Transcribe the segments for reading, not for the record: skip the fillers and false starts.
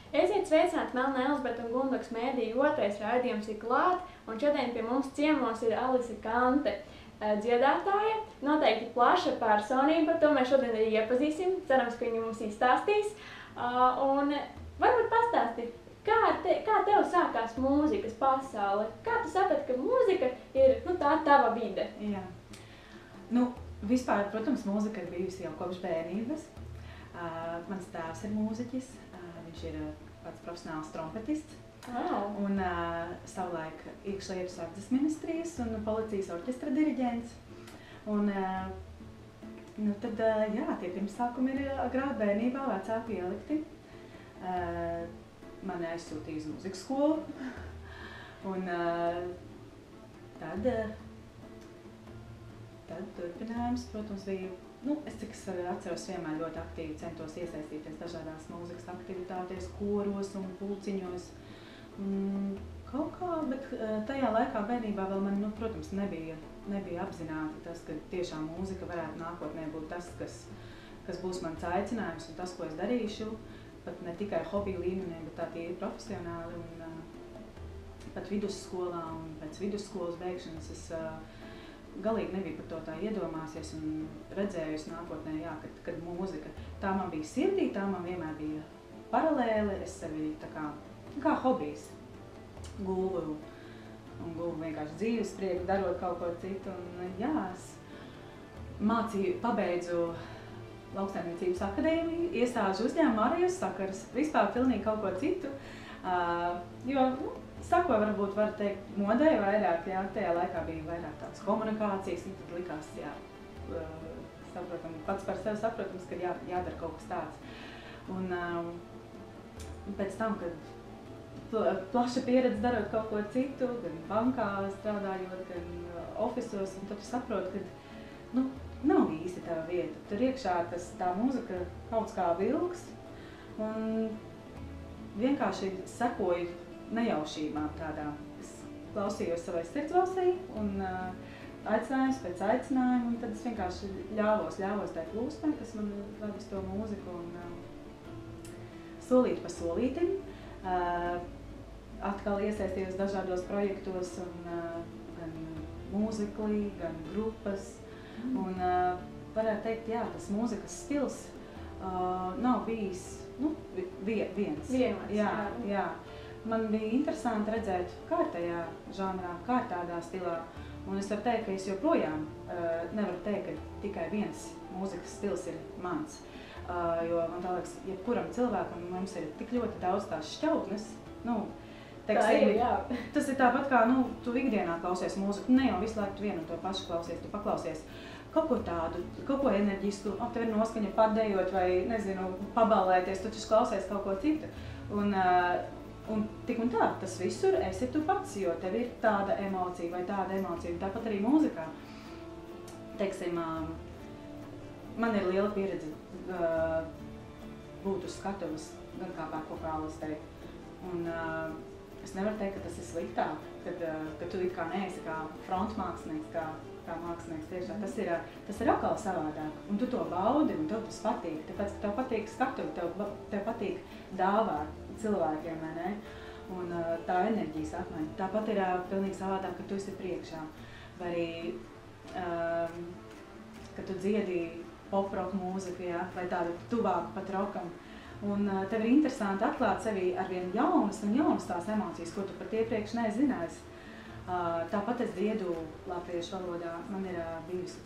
Esiet sveicināti, Melna Elzbieta un Gundoks mēdīju otrais raidījums ir klāt, un šodien pie mums ciemos ir Alise Kante, dziedātāja, noteikti plaša personība, to mēs šodien arī iepazīsim, cerams, ka viņa mums izstāstīs, un varbūt pastāsti, kā tev sākās mūzikas pasaule, kā tu saprati, ka mūzika ir, tā tava vide? Jā. Vispār, protams, mūzika ir bijusi jau kopš bērnības. Mans tēvs ir mūziķis, viņš ir pats profesionāls trompetists. Wow. Un savulaik iekšlietu sardzes ministrijas un policijas orķestra diriģents. Un tad, tie pirmsākumi ir agrāk bērnībā vecāki ielikti. Mani aizsūtīja uz mūzikas skolu. Un tad turpinājums, protams, bija, es cik atceros, vienmēr ļoti aktīvi centos iesaistīties dažādās mūzikas aktivitātēs, koros un pulciņos. Kaut kā, bet tajā laikā bērnībā vēl man, protams, nebija apzināti tas, ka tiešām mūzika varētu nākotnē būt tas, kas būs mans aicinājums un tas, ko es darīšu, pat ne tikai hobiju līmenī, bet tā tie ir profesionāli un pat vidusskolā un pēc vidusskolas beigšanas es galīgi nebija par to tā iedomāsies un redzējusi nākotnē, kad mūzika. Tā man bija sirdī, tā man vienmēr bija paralēli, es sevi tā kā hobijs guvu vienkārši dzīves prieku, darot kaut ko citu. Un es pabeidzu Lauksaimniecības akadēmiju, iestāžu uzņēmumu ārējos sakars, vispār pilnīgi kaut ko citu, jo sako varbūt var teikt modē vairāk, tajā laikā bija vairāk tādas komunikācijas, un tad likās, pats par sevi saprotams, ka jādara kaut kas tāds. Un pēc tam, kad plaša pieredze darot kaut ko citu, gan bankā strādājot, gan ofisos, un tad tu saproti, ka, nav īsti tā vieta. Tur iekšā tā mūzika kaut kā vilks, un vienkārši sekoju nejaušībām tādām. Es klausījos savai sirdsvalstī un aicinājums pēc aicinājuma, un tad es vienkārši ļāvos tai plūsmai, kas man ved uz to mūziku, un solīt pa solītim. Atkal iesaistījos dažādos projektos, gan mūziklī, gan grupas. Un varētu teikt, tas mūzikas stils nav bijis viens. Jā. Man bija interesanti redzēt kārtējā žanrā, kārtādā stilā. Un es varu teikt, ka es joprojām nevaru teikt, ka tikai viens mūzikas stils ir mans. Jo man tā liekas, jebkuram cilvēkam mums ir tik ļoti daudz tās šķautnes. Tas ir tāpat kā, tu ikdienā klausies mūziku, ne jau visu laiku tu vienu un to pašu klausies, tu paklausies kaut ko tādu, kaut ko enerģisku, tev ir noskaņa padējot vai, nezinu, paballēties, tu taču klausies kaut ko citu. Un tik un tā, tas visur esi tu pats, jo tev ir tāda emocija vai tāda emocija, un tāpat arī mūzikā. Teiksim, man ir liela pieredze būt uz skatuves, gan kā vokālistei. Un es nevaru teikt, ka tas ir sliktāk, ka tu it kā neesi kā frontmākslinieks, kā mākslinieks tiešā. Tas ir atkal savādāk, un tu to baudi, un tev tas patīk. Tāpēc, ka tev patīk skatuve, tev patīk dāvāt cilvēkiem, vai ne? Un tā enerģijas apmaiņa. Tāpat ir pilnīgi savādāk, ka tu esi priekšā. Vai arī, ka tu dziedi pop-rock mūziku, vai tādu tuvāku pat rockam. Un tev ir interesanti atklāt sevi arvien jaunas un jaunas tās emocijas, ko tu pat iepriekš nezinājis. Tāpat es dziedu latviešu valodā. Man ir bijusi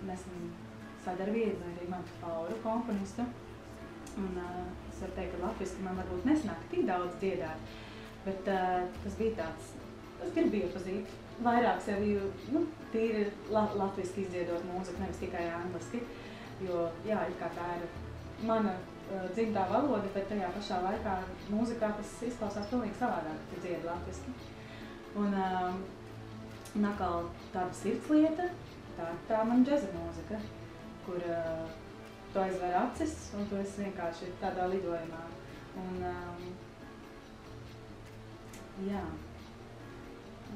nesen sadarbība ar Rimantu Pauru, komponistu. Un es varu teikt, ka latviski man varbūt nesanāk tik daudz dziedāt, bet tas bija tāds, es gribu iepazīt vairāk sevi, tīri latviski izdziedot mūziku, nevis tikai angliski, jo, it kā tā ir mana dzimtā valoda, bet tajā pašā laikā mūzikā tas izklausās pilnīgi savādāk, ka tu dziedi latviski. Un atkal tāda sirdslieta, tā man džeza mūzika, kur tu aizver acis, un tu esi vienkārši tādā lidojumā. Un,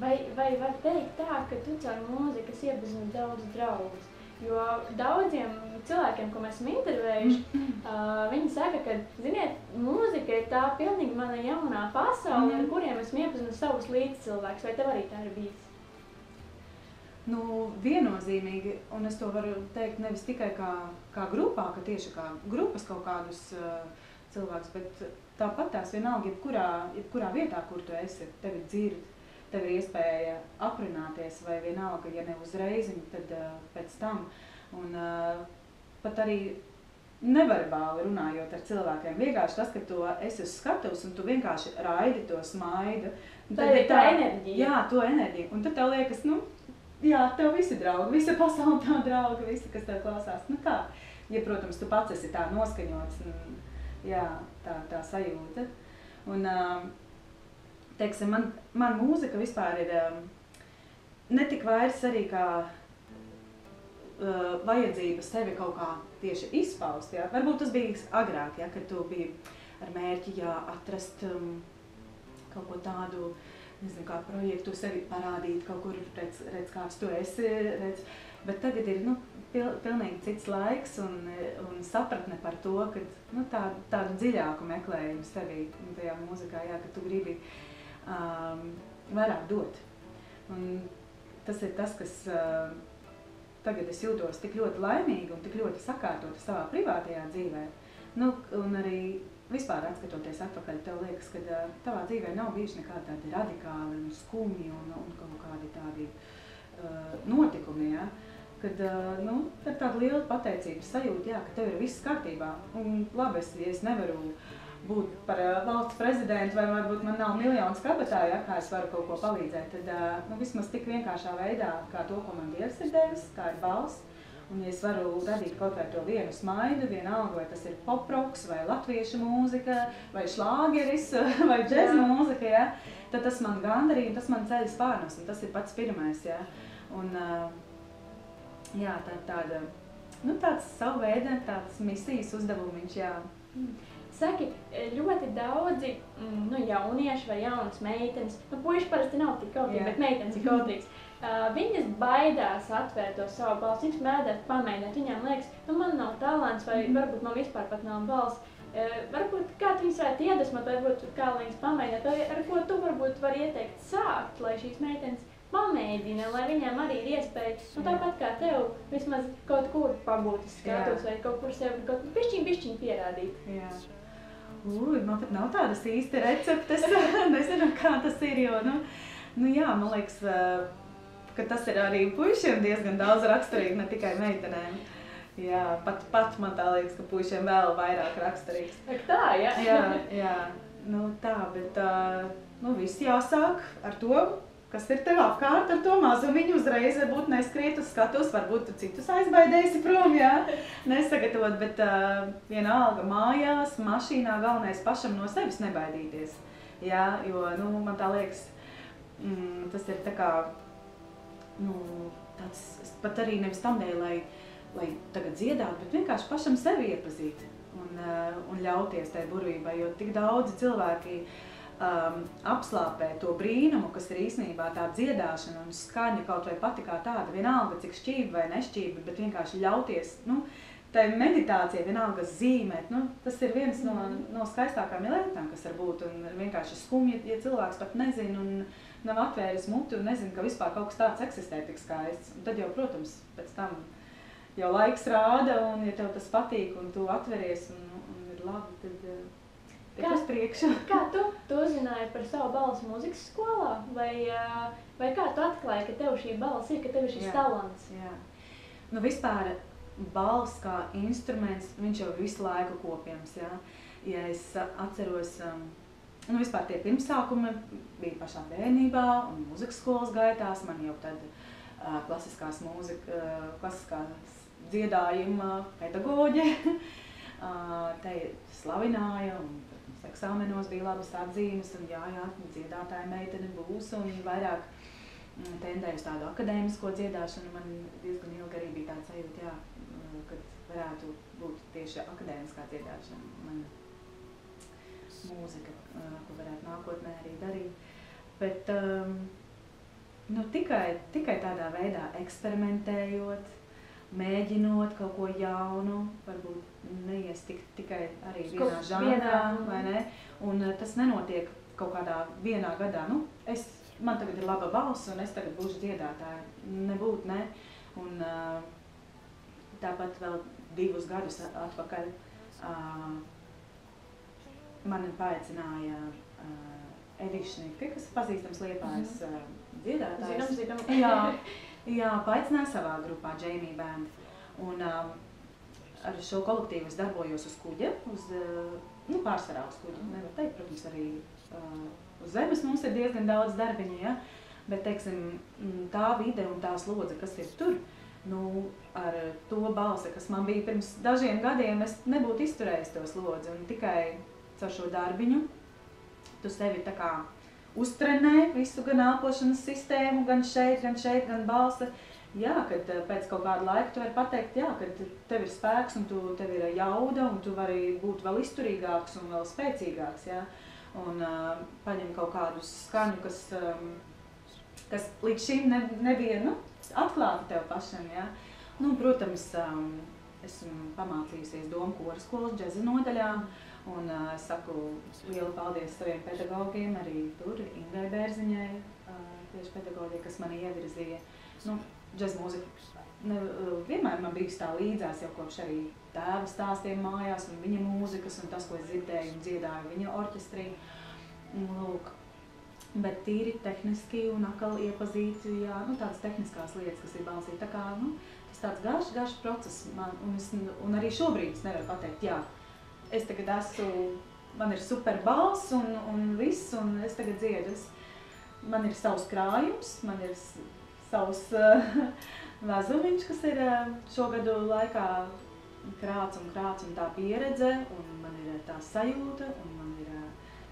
Vai var teikt tā, ka tu caur mūzikas iepazini daudz draugus? Jo daudziem cilvēkiem, ko mēs esam intervējuši, viņi saka, ka, ziniet, mūzika ir tā pilnīgi mana jaunā pasaule, ar kuriem esmu iepazinusi savus līdzcilvēkus. Vai tev arī tā ir bijis? Nu, viennozīmīgi, un es to varu teikt nevis tikai kā grupā, ka tieši kā grupas kaut kādus cilvēkus, bet tāpat tās vienalga jebkurā vietā, kur tu esi, tevi dzird, tev ir iespēja aprunāties, vai vienalga, ja ne uzreiz, tad pēc tam. Un pat arī neverbāli runājot ar cilvēkiem, vienkārši tas, ka tu esi uz skatuves un tu vienkārši raidi to smaidu. Tā ir tā enerģija. Jā, to enerģiju. Un tad tev liekas, nu, jā, tev visi draugi, visa pasaule tā draugi, visi, kas tev klausās. Nu kā, ja, protams, tu pats esi tā noskaņots, un, jā, tā sajūta. Un, teiksim, man mūzika vispār ir ne tik vairs arī kā vajadzība sevi kaut kā tieši izpaust. Jā. Varbūt tas bija agrāk, jā, kad tu biji ar mērķi atrast kaut ko tādu, nezinu, kā projektu sevi parādīt, kaut kur redz kāds tu esi, bet tagad ir, nu, pilnīgi cits laiks un sapratne par to, ka, nu, tādu dziļāku meklējumu sevi tajā mūzikā, jā, ka tu gribi vairāk dot. Un tas ir tas, kas tagad es jūtos tik ļoti laimīgi un tik ļoti sakārtota savā privātajā dzīvē. Nu, un arī vispār atskatoties atpakaļ, tev liekas, ka tavā dzīvē nav bijuši nekādi tādi radikāli un skumji un kaut kādi tādi notikumi, ja? Kad, nu, ir tāda liela pateicības sajūta, jā, ka tev ir viss kārtībā. Un labi, ja es nevaru būt par valsts prezidentu vai varbūt man nav miljonus kabatā, ja, kā es varu kaut ko palīdzēt, tad nu, vismaz tik vienkāršā veidā, kā to, ko man Dievs ir devis, kā ir balss. Un ja es varu radīt kaut vai to vienu smaidu, vienalga, vai tas ir poproks, vai latviešu mūzika, vai šlāgeris, vai džeza mūzika, ja, tad tas man gandarī un tas man ceļ spārnus, un tas ir pats pirmais, ja. Un, jā, tāda, nu, tāds savu veidu, tāds misijas uzdevumiņš, jā. Saki, ļoti daudzi jaunieši vai jaunas meitenes, puiši parasti nav tik kautīgi, bet meitenes ir kautīgas. Viņas baidās atvērt to savu balsi, viņas baidās pamēģināt, viņām liekas, man nav talants vai varbūt man vispār pat nav balss. Varbūt kā tu viņas varētu iedvesmot, varbūt kā viņas pamēģināt, vai ar ko tu varbūt vari ieteikt sākt, lai šīs meitenes pamēģina, lai viņām arī ir iespēja, tāpat kā tev, vismaz kaut kur pabūt uz skatuves vai kaut kur sevi kaut bišķiņ pierādīt. Jā. Man pat nav tādas īsti receptes, nezinu, kā tas ir, jo, nu jā, man liekas, ka tas ir arī puišiem diezgan daudz raksturīgi, ne tikai meitenēm. Jā, pat man tā liekas, ka puišiem vēl vairāk raksturīgs. Tā, jā? Jā, nu tā, bet, nu viss jāsāk ar to, kas ir tev apkārt, ar to mazumiņu uzreiz, varbūt neskriet uz skatus, varbūt tu citus aizbaidēsi prom, jā, nesagatavot, bet vienalga mājās, mašīnā galvenais pašam no sevis nebaidīties, jā, jo, nu, man tā liekas, tas ir tā kā, nu, tāds, pat arī nevis tamdēļ, lai tagad dziedāt, bet vienkārši pašam sevi iepazīt un ļauties tai burvībai, jo tik daudzi cilvēki apslāpē to brīnumu, kas ir īstenībā tā dziedāšana un skaņa kaut vai pati kā tāda, vienalga cik šķība vai nešķība, bet vienkārši ļauties, nu, tai meditācija vienalga zīmēt, nu, tas ir viens no skaistākām lietām, kas var būt, un vienkārši skumji, ja cilvēks pat nezin un nav atvēris muti un nezin, ka vispār kaut kas tāds eksistē tik skaists, un tad jau, protams, pēc tam jau laiks rāda, un ja tev tas patīk un tu atveries un ir labi, tad uz priekšu. Kā tu uzzināji par savu balsi mūzikas skolā? Vai kā tu atklāji, ka tev šī balss ir, ka tev ir šis talants? Jā. Nu, vispār balss kā instruments, viņš jau visu laiku kopjams, jā. Ja es atceros, nu, vispār tie pirmsākumi bija pašā bērnībā un mūzikas skolas gaitās, man jau tad klasiskās dziedājuma pedagoģe, te slavināja un eksāmenos bija labas atzīmes un jā, dziedātāja meitene būs un vairāk tendēju uz tādu akadēmisko dziedāšanu. Man diezgan ilgi arī bija tāds sajūta, jā, kad varētu būt tieši akadēmiskā dziedāšana, man mūzika, ko varētu nākotnē arī darīt. Bet nu, tikai tādā veidā eksperimentējot mēģinot kaut ko jaunu, varbūt neies tikai arī vienā žanrā, vai ne? Un tas nenotiek kaut kādā vienā gadā. Nu, man tagad ir laba balss un es tagad būšu dziedātāja. Nebūt, ne. Un tāpat vēl 2 gadus atpakaļ mani paaicināja Edišnika, kas pazīstams Liepājas dziedātājs. Zinām. Jā, paaicināja savā grupā Jamie Band. Un ar šo kolektīvu es darbojos uz kuģa, pārsvarā uz kuģa, nevar teikt, protams, arī uz zemes mums ir diezgan daudz darbiņu, ja? Bet, teiksim, tā vide un tā slodze, kas ir tur, ar to balsi, kas man bija pirms dažiem gadiem, es nebūtu izturējis to slodzi, un tikai caur šo darbiņu tu sevi tā kā uztrenē visu, gan elpošanas sistēmu, gan šeit, gan balsi. Jā, kad pēc kaut kāda laika tu vari pateikt, jā, kad tev ir spēks un tev ir jauda un tu vari būt vēl izturīgāks un vēl spēcīgāks, jā. Un paņem kaut kādu skaņu, kas līdz šim nebija, atklāta tev pašam, jā. Protams, esmu pamācījusies Doma kora skolas džeza nodaļā. Un saku lielu paldies saviem pedagogiem, arī tur, Ingai Bērziņai, tieši pedagogiem, kas mani ievirzīja. Džez mūzika vienmēr man bijusi tā līdzās, jau kopš arī tēva stāstiem mājās un viņa mūzikas un tas, ko es dzirdēju un dziedāju viņa orķestrī. Lūk. Bet tīri tehniski un atkal iepazīt, jā, tādas tehniskās lietas, kas ir balsī. Tā kā, tas tāds garš process un arī šobrīd es nevaru pateikt, jā. Es tagad man ir super balss un viss, un es tagad dziedu. Man ir savs krājums, man ir savs vezumiņš, kas ir šogadu laikā krāts un tā pieredze, un man ir tā sajūta, un man ir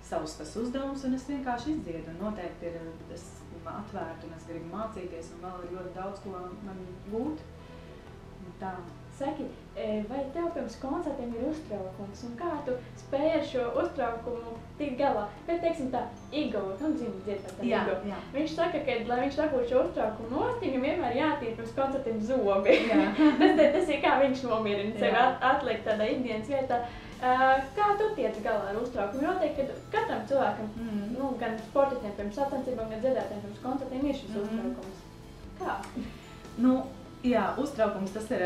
savs tas uzdevums, un es vienkārši izdziedu. Un noteikti esmu atvērta, un es gribu mācīties, un vēl ir ļoti daudz, ko man gūt. Tā. Saki, vai tev pirms koncertiem ir uztraukums, un kā tu spēj ar šo uztraukumu tikt galā? Bet, teiksim tā, Igor, zini dziedāt Igor. Viņš saka, ka, lai viņš dabūtu šo uztraukumu nost, viņam vienmēr jātīra pirms koncertiem zobi. Tas ir kā viņš nomierina sevi atlikt tādā ikdienas vietā. Kā tu tiec galā ar uztraukumu? Noteikti, ka katram cilvēkam, gan sportistiem pirms sacensībām, gan dziedātājiem pirms koncertiem ir šis uztraukums. Kā? Jā, uztraukums tas ir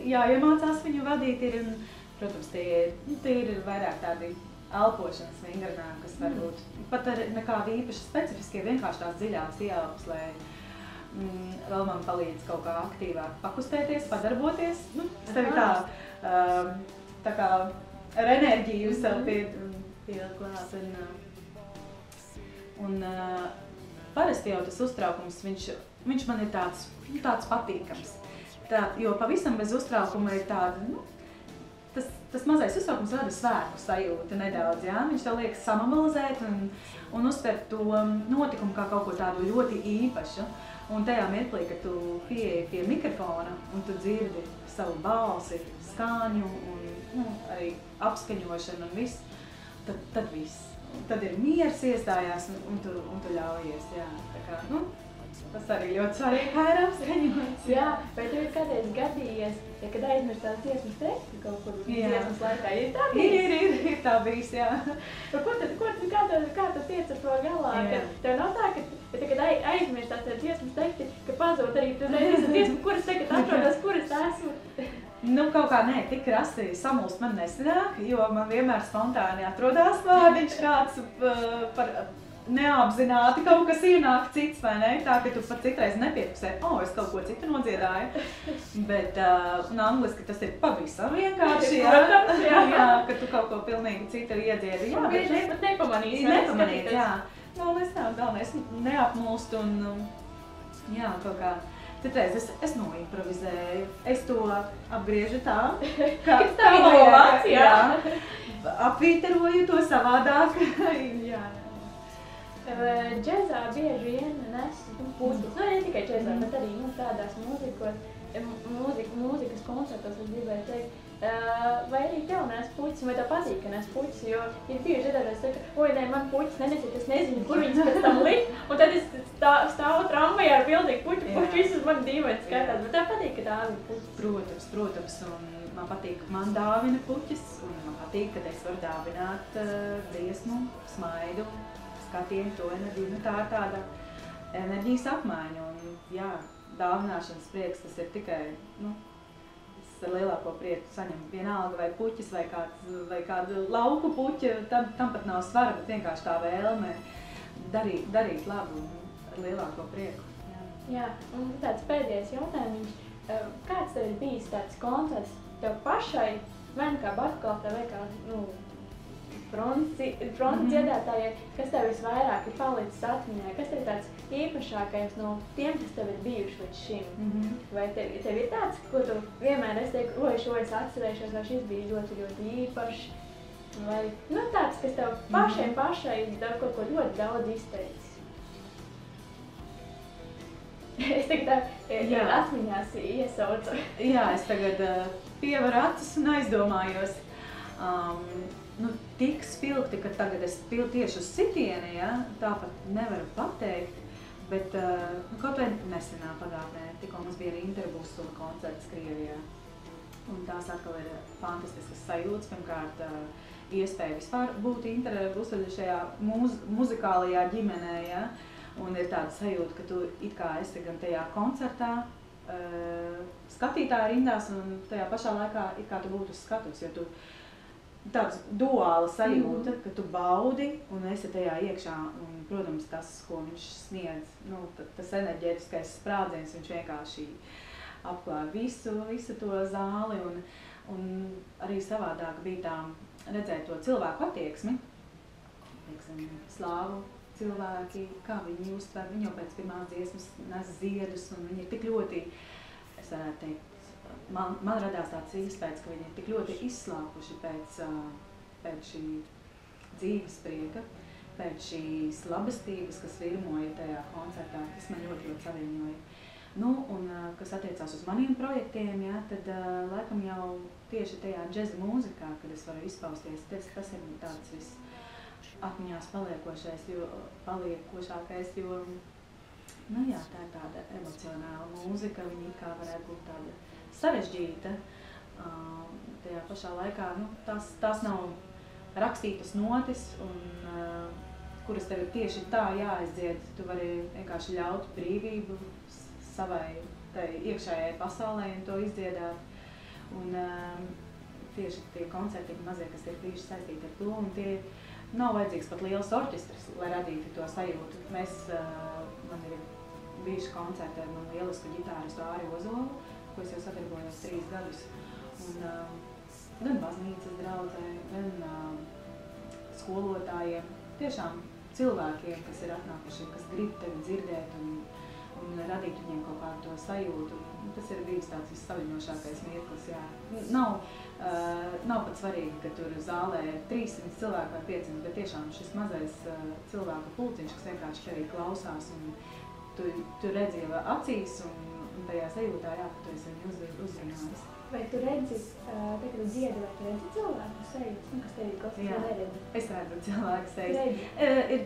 jāiemācās viņu vadīt, un, protams, tie ir vairāk tādi elpošanas vingrinājumi, kas varbūt pat ar nekādi īpaši specifiskie, vienkārši tās dziļās ieelpas, lai vēl man palīdz kaut kā aktīvāk pakustēties, padarboties. Es tevi tā kā ar enerģiju sev pieklāt. Un parasti jau tas uztraukums, viņš man ir tāds patīkams. Jo pavisam bez uztraukuma ir tāda, tas mazais uztraukums rada svētku sajūtu nedaudz, jā? Viņš tev liek samamalizēt un uztvert to notikumu kā kaut ko tādu ļoti īpašu. Un tajā mirklī, kad tu pieeji pie mikrofona un tu dzirdi savu balsi, skaņu un arī apskaņošanu un viss, tad viss. Tad ir miers iestājās un tu ļaujies, jā. Tā kā, tas arī ļoti svarīgi, kā ir apskaņots. Jā, vai tev ir kādreiz gadījies, kad aizmirst tās dziesmas tekstu kaut kur dziesmas laikā? Ir tā bijis? Ir tā bijis, jā. Kā tu tiec ar to galā? Tev nav tā, ka kad aizmirst tās dziesmas teksti, ka pazūd arī tu nezinu dziesmu, kuras tagad atrodas, kuras esmu? Kaut kā nē, tik rasti samulst man nesanāk, jo man vienmēr spontāni atrodās vārdiņš kāds par neapzināti kaut kas ienāk cits, vai ne? Tā, ka tu pat citreiz nepiekusē, es kaut ko citu nodziedāju. Bet angliski tas ir pavisam vienkārši, jā, ka tu kaut ko pilnīgi citu iedziedi. Jā, bet pat nepamanīs. Nepamanīt, jā. Galvenais neapmulst un, jā, kaut kā. Citreiz es noimprovizēju, es to apgriežu tā, kā vajag, jā. Apvīteroju to savādāk. Jā. Džezā bieži vien nes puķis, ne tikai džezā, bet arī tādās mūzikas koncertos, es gribēju teikt, vai arī tev nes puķis, vai tev patīk, ka nes puķis, jo ir bieži dziedātājs saka, oi, nē, man puķis nenesiet, es nezinu, kur viņas pēc tam likt, un tad es stāvu tramvajā ar bildīgu puķu, viss uz mani dīvaini skatās, bet tev Tev patīk, ka dāvina puķis? Protams, un man patīk, ka man dāvina puķis, un man patīk, ka es varu dāvināt dziesmu, smaidu, skatienu, to enerģiju. Nu, tā ir tāda enerģijas apmaiņa, un jā, dāvināšanas prieks, tas ir tikai, nu, es ar lielāko prieku saņemu vienalga vai puķis, vai kādu lauku puķi, tam pat nav svara, bet vienkārši tā vēlme darīt labu ar lielāko prieku. Jā, un tāds pēdējais jautājums, kāds tev ir bijis tāds koncerts tev pašai, vai nu kā Batkaltē, vai kā, nu, fronti dziedātājai, kas tev visvairāk ir palicis atmiņā, kas tev ir tāds īpašākais no tiem, kas tev ir bijuši līdz šim? Vai tev ir tāds, ko tu vienmēr esi teikt, šo es atcerēšos, vai šis bija ļoti, ļoti īpašs, vai, nu, tāds, kas tev pašai tev kaut ko ļoti daudz izteicis? Es tagad atmiņās iesaucu. Jā, es tagad pievaru acis un aizdomājos. Nu, tik spilgti, ka tagad es tieši uz sitieni, ja, tāpat nevaru pateikt, bet nu, kaut vai nesenā pagātnē, tikko mums bija arī Interbusula koncerts Krievijā. Un tās atkal ir fantastiskas sajūtas, pirmkārt iespēja vispār būt Interbusula šajā muzikālajā ģimenē, ja. Un ir tāda sajūta, ka tu it kā esi gan tajā koncertā, skatītāja rindās, un tajā pašā laikā it kā tu būtu uz skatuves, jo tu tāds duāla sajūta, ka tu baudi un esi tajā iekšā, un, protams, tas, ko viņš sniedz, nu, tas enerģētiskais sprādziens, viņš vienkārši apklāja visu to zāli, un arī savādāk bija tā redzēt to cilvēku attieksmi, teiksim, slāvu cilvēki, kā viņi uztver, viņi jau pēc pirmās dziesmas nes ziedus, un viņi ir tik ļoti, es varētu teikt, man radās tāds iespējas, ka viņi ir tik ļoti izslāpuši pēc šī dzīves prieka, pēc šīs labestības, kas virmoja tajā koncertā, tas man ļoti, ļoti saviņoja. Nu, un kas attiecās uz maniem projektiem, ja, tad laikam jau tieši tajā džeza mūzikā, kad es varu izpausties, tas ir tāds viss atmiņās paliekošākais, jo, nu jā, tā ir tāda emocionāla mūzika, viņa kā varētu būt tāda sarežģīta. Tajā pašā laikā, nu, tās nav rakstītas notis, un kuras tev ir tieši tā jāizdzied, tu vari vienkārši ļaut brīvību savai tai iekšējai pasaulē un to izdziedāt. Un tieši tie koncerti mazie, kas ir bijuši saistīti ar to, un tie nav vajadzīgs pat liels orķestris, lai radītu to sajūtu. Man ir bijuši koncerti ar manu lielisku ģitāristu Āri Ozolu, ko es jau sadarbojos 3 gadus. Un gan baznīcas draudzē, gan skolotājiem, tiešām cilvēkiem, kas ir atnākuši, kas grib tevi dzirdēt un radīt viņiem kaut kādu to sajūtu. Tas ir bijis tāds vissaviņošākais mirklis, jā. Nav pat svarīgi, ka tur zālē ir 300 cilvēku vai 500, bet tiešām šis mazais cilvēku pulciņš, kas vienkārši tevi klausās, un tu redzi jau acīs un tajā sajūtā, jā, ka tu esi viņu uzrunājis. Vai tu redzi, kad tu dziedi, vai tu redzi cilvēku sejas, kas tevi kaut kā neredzi? Es redzu cilvēku sejas.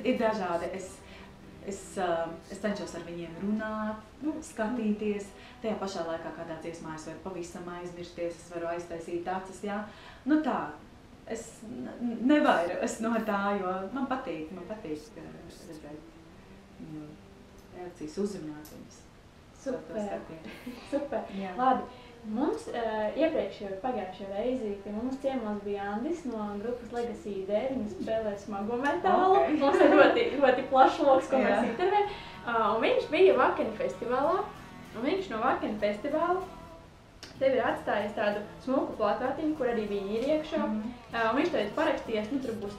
Ir dažādi. Es cenšos ar viņiem runāt, skatīties. Tajā pašā laikā kādā dziesmā es varu pavisam aizmirsties, es varu aiztaisīt acis, jā. Nu tā, es nevairos no tā, jo man patīk redzēt reakcijas, uzrunāt viņus. Super. Labi. Mums pagājušajā reizi pie mums ciemos bija Andis no grupas Legacy ID, viņa spēlē smago metālu. Mums ir ļoti plašs loks, ko mēs intervējam. Un viņš bija Vakeni festivālā, un viņš no Vakeni festivāla tev ir atstājis tādu smuku plakātiņu, kur arī viņi ir iekšā. Un viņš tev ir parakstījies, tur būs,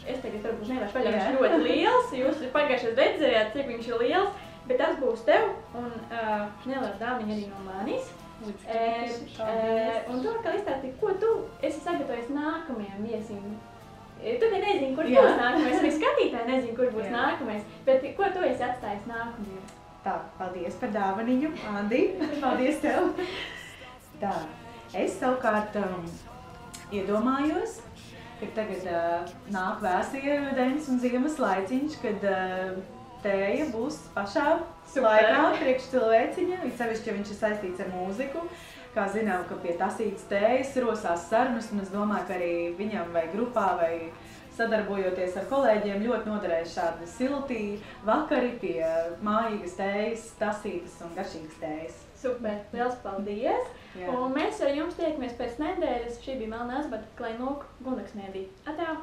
es tagad varbūt nevaršu vaļā, viņš ir ļoti liels, jūs pagājušajā redzējāt, cik viņš ir liels, bet tas būs tev un neliela dāmiņa arī no manis. Un tu atkal izstāstīji, ko tu esi sagatavojis nākamajam viesim. Tu nezini, kurš būs nākamais, arī skatītāji nezinu, kurš būs nākamais, bet ko tu esi atstājis nākamajam? Tā, paldies par dāvaniņu, Andi, paldies tev. Tā, es savukārt iedomājos, ka tagad nāk vēsie rudens un ziemas laiciņš, kad tēja būs pašā Super. laikā priekš cilvēciņa, sevišķi, ja viņš ir saistīts ar mūziku. Kā zinām, ka pie tasītas tējas rosās sarunas, un es domāju, ka arī viņam vai grupā vai sadarbojoties ar kolēģiem ļoti noderēs šādi siltī vakari pie mājīgas tējas, tasītas un garšīgas tējas. Super, liels paldies! Jā. Un mēs ar jums tiekamies pēc nedēļas. Šī bija Melna Elzbieta Kleinlūka Gundaksmēdī. Atā!